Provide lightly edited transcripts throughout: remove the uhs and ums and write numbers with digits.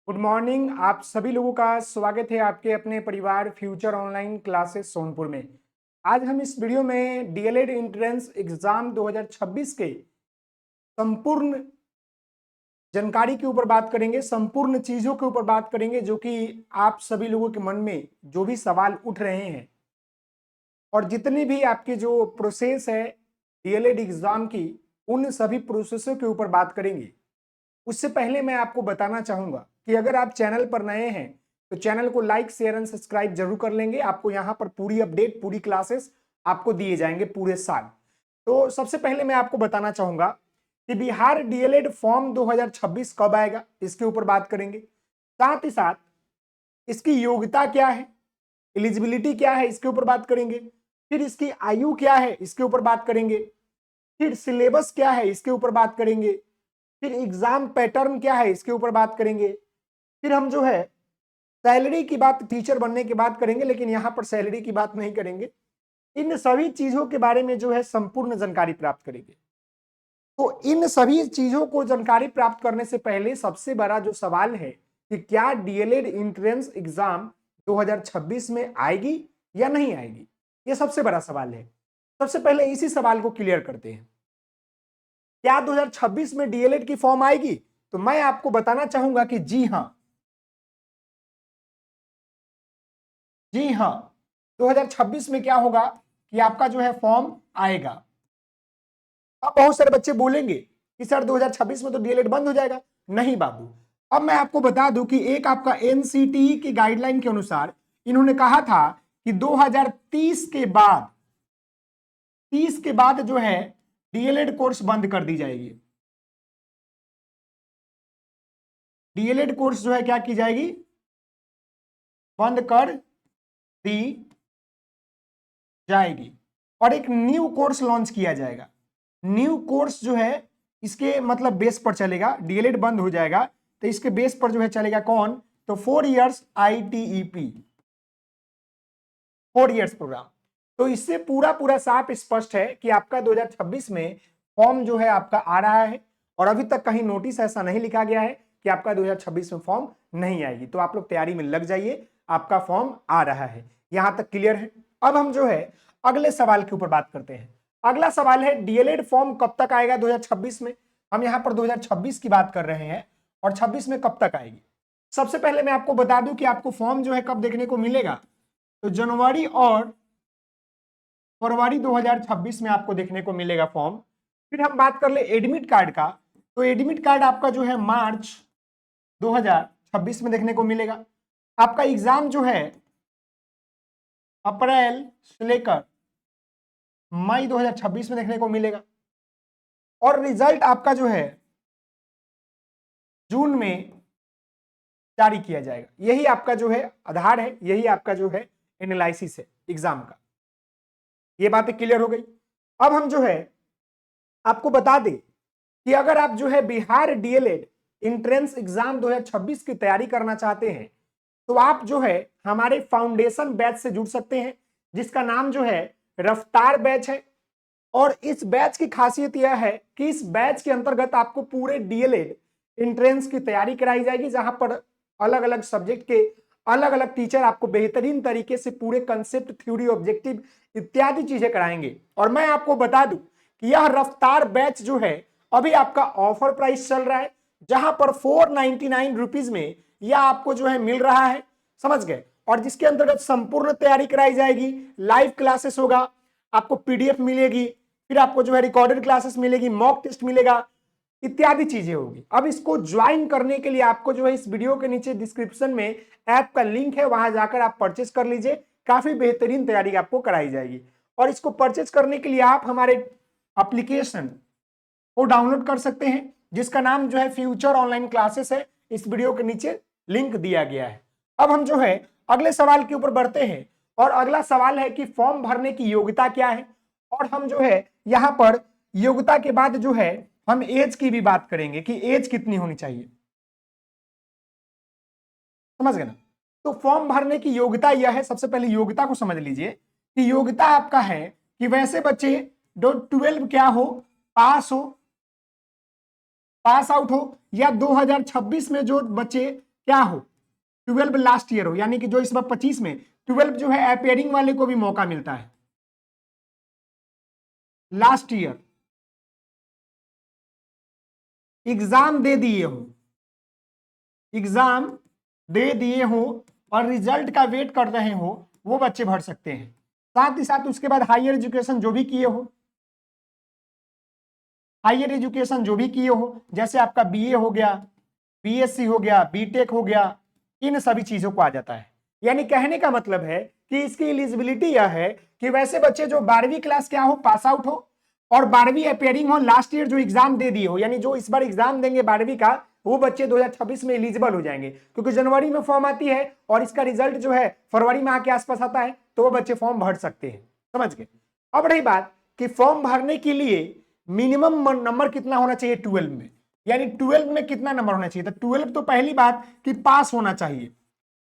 Good morning. आप सभी लोगों का स्वागत है आपके अपने परिवार फ्यूचर ऑनलाइन क्लासेस सोनपुर में। आज हम इस वीडियो में डीएलएड एंट्रेंस एग्जाम 2026 के संपूर्ण जानकारी के ऊपर बात करेंगे, संपूर्ण चीजों के ऊपर बात करेंगे जो कि आप सभी लोगों के मन में जो भी सवाल उठ रहे हैं और जितनी भी आपकी जो प्रोसेस है डीएलएड एग्जाम की, उन सभी प्रोसेसों के ऊपर बात करेंगे। उससे पहले मैं आपको बताना चाहूंगा कि अगर आप चैनल पर नए हैं तो चैनल को लाइक शेयर एंड सब्सक्राइब जरूर कर लेंगे। आपको यहां पर पूरी अपडेट, पूरी क्लासेस आपको दिए जाएंगे पूरे साल। तो सबसे पहले मैं आपको बताना चाहूंगा कि बिहार डीएलएड फॉर्म 2026 कब आएगा, इसके ऊपर बात करेंगे। साथ ही साथ इसकी योग्यता क्या है, एलिजिबिलिटी क्या है, इसके ऊपर बात करेंगे। फिर इसकी आयु क्या है, इसके ऊपर बात करेंगे। फिर सिलेबस क्या है, इसके ऊपर बात करेंगे। फिर एग्जाम पैटर्न क्या है, इसके ऊपर बात करेंगे। फिर हम जो है सैलरी की बात टीचर बनने के बाद करेंगे, लेकिन यहां पर सैलरी की बात नहीं करेंगे। इन सभी चीजों के बारे में जो है संपूर्ण जानकारी प्राप्त करेंगे। तो इन सभी चीजों को जानकारी प्राप्त करने से पहले सबसे बड़ा जो सवाल है कि क्या डीएलएड एंट्रेंस एग्जाम 2026 में आएगी या नहीं आएगी, यह सबसे बड़ा सवाल है। सबसे पहले इसी सवाल को क्लियर करते हैं। क्या 2026 में डीएलएड की फॉर्म आएगी? तो मैं आपको बताना चाहूंगा कि जी हां, जी हां, 2026 में क्या होगा कि आपका जो है फॉर्म आएगा। अब बहुत सारे बच्चे बोलेंगे कि सर 2026 में तो डीएलएड बंद हो जाएगा। नहीं बाबू, अब मैं आपको बता दूं कि एक आपका एनसीटीई की गाइडलाइन के अनुसार इन्होंने कहा था कि 2030 के बाद 30 के बाद जो है डीएलएड कोर्स बंद कर दी जाएगी। डीएलएड कोर्स जो है क्या की जाएगी, बंद कर दी जाएगी और एक न्यू कोर्स लॉन्च किया जाएगा। न्यू कोर्स जो है इसके मतलब बेस पर चलेगा। डीएलएड बंद हो जाएगा तो इसके बेस पर जो है चलेगा कौन, तो 4 इयर्स आईटीईपी, 4 इयर्स प्रोग्राम। तो इससे पूरा पूरा साफ स्पष्ट है कि आपका 2026 में फॉर्म जो है आपका आ रहा है और अभी तक कहीं नोटिस ऐसा नहीं लिखा गया है कि आपका 2026 में फॉर्म नहीं आएगी। तो आप लोग तैयारी में लग जाइए, आपका फॉर्म आ रहा है। यहां तक क्लियर है। अब हम जो है अगले सवाल के ऊपर बात करते हैं। अगला सवाल है डीएलएड फॉर्म कब तक आएगा 2026 में। हम यहां पर 2026 की बात कर रहे हैं और 26 में कब तक आएगी। सबसे पहले मैं आपको बता दूं कि आपको फॉर्म जो है कब देखने को मिलेगा, तो जनवरी और फरवरी 2026 में आपको देखने को मिलेगा फॉर्म। फिर हम बात कर ले एडमिट कार्ड का, तो एडमिट कार्ड आपका जो है मार्च 2026 में देखने को मिलेगा। आपका एग्जाम जो है अप्रैल से लेकर मई 2026 में देखने को मिलेगा और रिजल्ट आपका जो है जून में जारी किया जाएगा। यही आपका जो है आधार है, यही आपका जो है एनालिसिस है एग्जाम का। ये बातें क्लियर हो गई। अब हम जो है आपको बता दें कि अगर आप जो है बिहार डीएलएड एंट्रेंस एग्जाम 2026 की तैयारी करना चाहते हैं तो आप जो है हमारे फाउंडेशन बैच से जुड़ सकते हैं, जिसका नाम जो है रफ्तार बैच है। और इस बैच की खासियत यह है कि इस बैच के अंतर्गत आपको पूरे डीएलएड एंट्रेंस की तैयारी कराई जाएगी, जहां पर अलग अलग सब्जेक्ट के अलग अलग टीचर आपको बेहतरीन तरीके से पूरे कंसेप्ट, थ्योरी, ऑब्जेक्टिव इत्यादि चीजें कराएंगे। और मैं आपको बता दूं कि यह रफ्तार बैच जो है अभी आपका ऑफर प्राइस चल रहा है, जहां पर 499 रुपीज में यह आपको जो है मिल रहा है, समझ गए। और जिसके अंतर्गत संपूर्ण तैयारी कराई जाएगी, लाइव क्लासेस होगा, आपको पीडीएफ मिलेगी, फिर आपको जो है रिकॉर्डेड क्लासेस मिलेगी, मॉक टेस्ट मिलेगा, इत्यादि चीजें होगी। अब इसको ज्वाइन करने के लिए आपको जो है इस वीडियो के नीचे डिस्क्रिप्शन में ऐप का लिंक है, वहां जाकर आप परचेस कर लीजिए। काफी बेहतरीन तैयारी आपको कराई जाएगी। और इसको परचेस करने के लिए आप हमारे एप्लीकेशन को डाउनलोड कर सकते हैं, जिसका नाम जो है फ्यूचर ऑनलाइन क्लासेस है। इस वीडियो के नीचे लिंक दिया गया है। अब हम जो है अगले सवाल के ऊपर बढ़ते हैं और अगला सवाल है कि फॉर्म भरने की योग्यता क्या है। और हम जो है यहां पर योग्यता के बाद जो है हम एज की भी बात करेंगे कि एज कितनी होनी चाहिए, समझ गए ना। तो फॉर्म भरने की योग्यता यह है, सबसे पहले योग्यता को समझ लीजिए कि योग्यता आपका है कि वैसे बच्चे जो 12 क्या हो, पास हो, पास आउट हो, या 2026 में जो बच्चे क्या हो, 12 लास्ट ईयर हो, यानी कि जो इस बार 25 में 12 जो है अपेयरिंग वाले को भी मौका मिलता है, लास्ट ईयर एग्जाम दे दिए हो, एग्जाम दे दिए हो और रिजल्ट का वेट कर रहे हो, वो बच्चे भर सकते हैं। साथ ही साथ उसके बाद हायर एजुकेशन जो भी किए हो, हायर एजुकेशन जो भी किए हो, जैसे आपका बीए हो गया, बीएससी हो गया, बीटेक हो गया, इन सभी चीजों को आ जाता है। यानी कहने का मतलब है कि इसकी एलिजिबिलिटी यह है कि वैसे बच्चे जो 12वीं क्लास क्या हो, पास आउट हो, और 12वीं अपेयरिंग हो, लास्ट ईयर जो एग्जाम दे दिए हो, यानी जो इस बार एग्जाम देंगे 12वीं का, वो बच्चे 2026 में एलिजिबल हो जाएंगे, क्योंकि जनवरी में फॉर्म आती है और इसका रिजल्ट जो है फरवरी माह के आसपास आता है, तो वो बच्चे फॉर्म भर सकते हैं। समझ गए। अब रही बात कि फॉर्म भरने के लिए मिनिमम नंबर कितना होना चाहिए 12 में, यानी 12 में कितना नंबर होना चाहिए। तो 12 तो पहली बात कि पास होना चाहिए,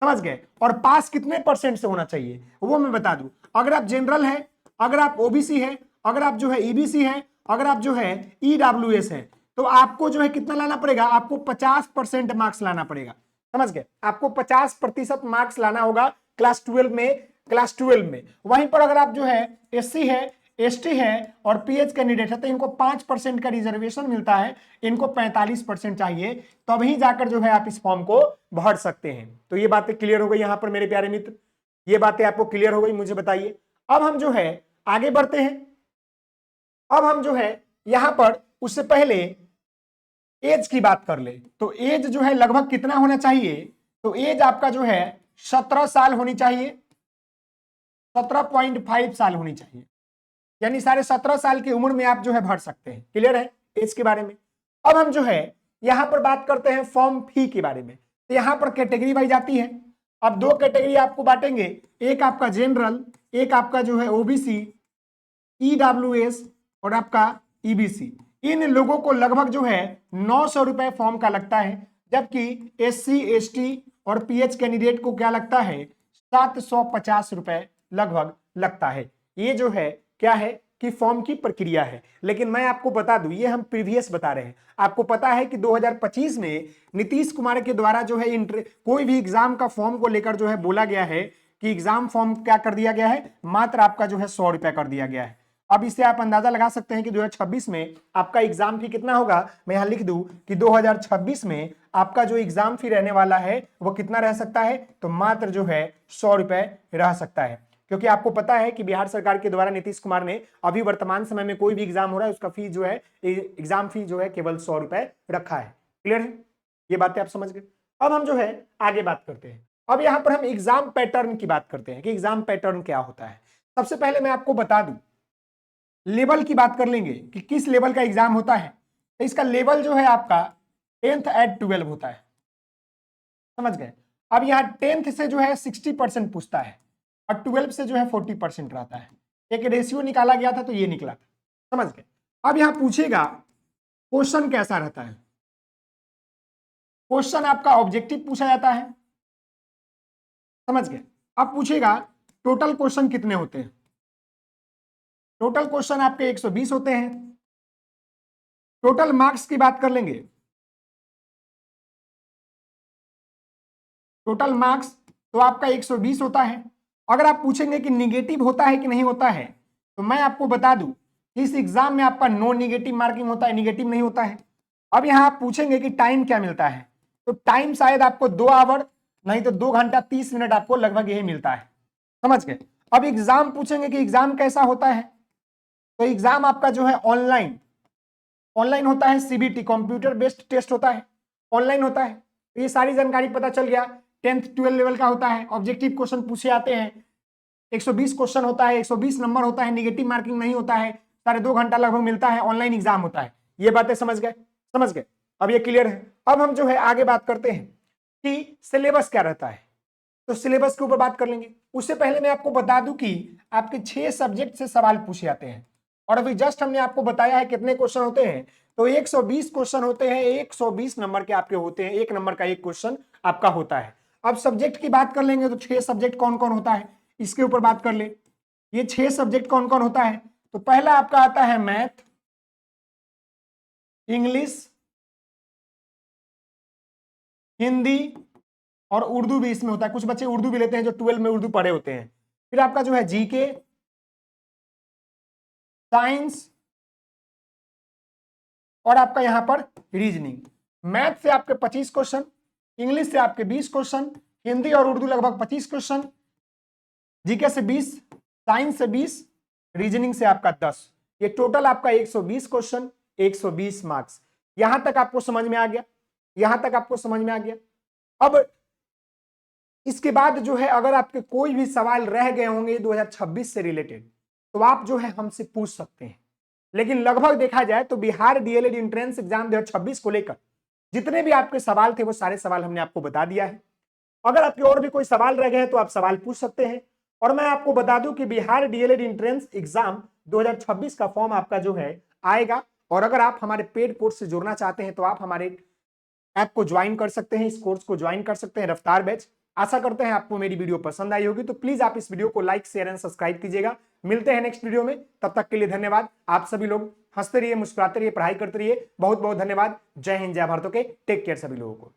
समझ गए, और पास कितने परसेंट से होना चाहिए वो मैं बता दूं। अगर आप जनरल है, अगर आप ओबीसी है, अगर आप जो है ईबीसी है, अगर आप जो है ईडब्ल्यूएस है, तो आपको जो है कितना लाना पड़ेगा, आपको 50% मार्क्स लाना पड़ेगा। समझ गए, आपको 50% मार्क्स लाना होगा क्लास 12 में, क्लास 12 में। वहीं पर अगर आप जो है एससी है, एसटी है और पीएच कैंडिडेट है, तो इनको 5% का रिजर्वेशन मिलता है, इनको 45% चाहिए, तभी जाकर जो है आप इस फॉर्म को भर सकते हैं। तो ये बातें क्लियर हो गई यहां पर मेरे प्यारे मित्र, ये बातें आपको क्लियर हो गई, मुझे बताइए। अब हम जो है आगे बढ़ते हैं। अब हम जो है यहां पर उससे पहले एज की बात कर ले, तो एज जो है लगभग कितना होना चाहिए, तो एज आपका जो है 17 साल होनी चाहिए, 17.5 साल होनी चाहिए, यानी 17.5 साल की उम्र में आप जो है भर सकते हैं। क्लियर है एज के बारे में। अब हम जो है यहां पर बात करते हैं फॉर्म फी के बारे में। तो यहां पर कैटेगरी वाइज आती है। अब दो कैटेगरी आपको बांटेंगे, एक आपका जनरल, एक आपका जो है ओबीसी, ईडब्ल्यूएस और आपका ईबीसी। इन लोगों को लगभग जो है 900 रुपए फॉर्म का लगता है, जबकि एससी एसटी और पीएच कैंडिडेट को क्या लगता है, 750 रुपए लगभग लगता है। ये जो है क्या है कि फॉर्म की प्रक्रिया है। लेकिन मैं आपको बता दूं, ये हम प्रीवियस बता रहे हैं। आपको पता है कि 2025 में नीतीश कुमार के द्वारा जो है कोई भी एग्जाम का फॉर्म को लेकर जो है बोला गया है कि एग्जाम फॉर्म क्या कर दिया गया है, मात्र आपका जो है 100 रुपए कर दिया गया है। अब इससे आप अंदाजा लगा सकते हैं कि 2026 में आपका एग्जाम फी कितना होगा। मैं यहां लिख दूं कि 2026 में आपका जो एग्जाम फी रहने वाला है वो कितना रह सकता है, तो मात्र जो है 100 रुपए रह सकता है। क्योंकि आपको पता है कि बिहार सरकार के द्वारा नीतीश कुमार ने अभी वर्तमान समय में कोई भी एग्जाम हो रहा है उसका फी जो है, एग्जाम फी जो है केवल 100 रुपए रखा है। क्लियर है, ये बातें आप समझ गए। अब हम जो है आगे बात करते हैं। अब यहां पर हम एग्जाम पैटर्न की बात करते हैं कि एग्जाम पैटर्न क्या होता है। सबसे पहले मैं आपको बता दूं, लेवल की बात कर लेंगे कि किस लेवल का एग्जाम होता है। तो इसका लेवल जो है आपका 10th एंड 12 होता है। समझ गए। अब यहाँ 10th से जो है 60% पूछता है और 12 से जो है 40% रहता है। एक रेशियो निकाला गया था तो ये निकला था। समझ गए। अब यहाँ पूछेगा क्वेश्चन कैसा रहता है। क्वेश्चन आपका ऑब्जेक्टिव पूछा जाता है। समझ गए। अब पूछेगा टोटल क्वेश्चन कितने होते हैं। टोटल क्वेश्चन आपके 120 होते हैं। टोटल मार्क्स की बात कर लेंगे। टोटल मार्क्स तो आपका 120 होता है। अगर आप पूछेंगे कि निगेटिव होता है कि नहीं होता है, तो मैं आपको बता दूं कि इस एग्जाम में आपका नो निगेटिव मार्किंग होता है, निगेटिव नहीं होता है। अब यहां आप पूछेंगे कि टाइम क्या मिलता है, तो टाइम शायद आपको 2 आवर नहीं तो 2 घंटा 30 मिनट आपको लगभग यही मिलता है। समझ गए। अब एग्जाम पूछेंगे कि एग्जाम कैसा होता है, तो एग्जाम आपका जो है ऑनलाइन ऑनलाइन होता है, सीबीटी कंप्यूटर बेस्ड टेस्ट होता है, ऑनलाइन होता है। तो ये सारी जानकारी पता चल गया। 10th 12 लेवल का होता है, ऑब्जेक्टिव क्वेश्चन पूछे जाते हैं, 120 क्वेश्चन होता है, 120 नंबर होता है, निगेटिव मार्किंग नहीं होता है, 2.5 घंटा लगभग मिलता है, ऑनलाइन एग्जाम होता है। ये बातें समझ गए, समझ गए। अब ये क्लियर है। अब हम जो है आगे बात करते हैं कि सिलेबस क्या रहता है। तो सिलेबस के ऊपर बात कर लेंगे। उससे पहले मैं आपको बता दूं कि आपके 6 सब्जेक्ट से सवाल पूछे जाते हैं, और अभी जस्ट हमने आपको बताया है कितने क्वेश्चन होते हैं, तो 120 क्वेश्चन होते हैं, 120 नंबर के आपके होते हैं, एक नंबर का एक क्वेश्चन आपका होता है। अब सब्जेक्ट की बात कर लेंगे तो 6 सब्जेक्ट कौन कौन होता है इसके ऊपर बात कर ले। ये 6 सब्जेक्ट कौन कौन होता है, तो पहला आपका आता है मैथ, इंग्लिश, हिंदी और उर्दू भी इसमें होता है, कुछ बच्चे उर्दू भी लेते हैं जो 12 में उर्दू पढ़े होते हैं। फिर आपका जो है जीके, साइंस और आपका यहां पर रीजनिंग। मैथ से आपके 25 क्वेश्चन, इंग्लिश से आपके 20 क्वेश्चन, हिंदी और उर्दू लगभग 25 क्वेश्चन, जीके से 20, साइंस से 20, रीजनिंग से आपका 10। ये टोटल आपका 120 क्वेश्चन, 120 मार्क्स। यहां तक आपको समझ में आ गया, यहां तक आपको समझ में आ गया। अब इसके बाद जो है अगर आपके कोई भी सवाल रह गए होंगे 2026 से रिलेटेड तो आप जो है हमसे पूछ सकते हैं। लेकिन लगभग देखा जाए तो बिहार डीएलएड एंट्रेंस एग्जाम 2026 को लेकर जितने भी आपके सवाल थे वो सारे सवाल हमने आपको बता दिया है। अगर आपके और भी कोई सवाल रह गए तो आप सवाल पूछ सकते हैं। और मैं आपको बता दूं कि बिहार डीएलएड एंट्रेंस एग्जाम 2026 का फॉर्म आपका जो है आएगा। और अगर आप हमारे पेड कोर्स से जुड़ना चाहते हैं तो आप हमारे ऐप को ज्वाइन कर सकते हैं, इस कोर्स को ज्वाइन कर सकते हैं, रफ्तार बैच। आशा करते हैं आपको मेरी वीडियो पसंद आई होगी, तो प्लीज आप इस वीडियो को लाइक, शेयर एंड सब्सक्राइब कीजिएगा। मिलते हैं नेक्स्ट वीडियो में, तब तक के लिए धन्यवाद। आप सभी लोग हंसते रहिए, मुस्कुराते रहिए, पढ़ाई करते रहिए। बहुत बहुत धन्यवाद। जय हिंद, जय भारत। के टेक केयर सभी लोगों को।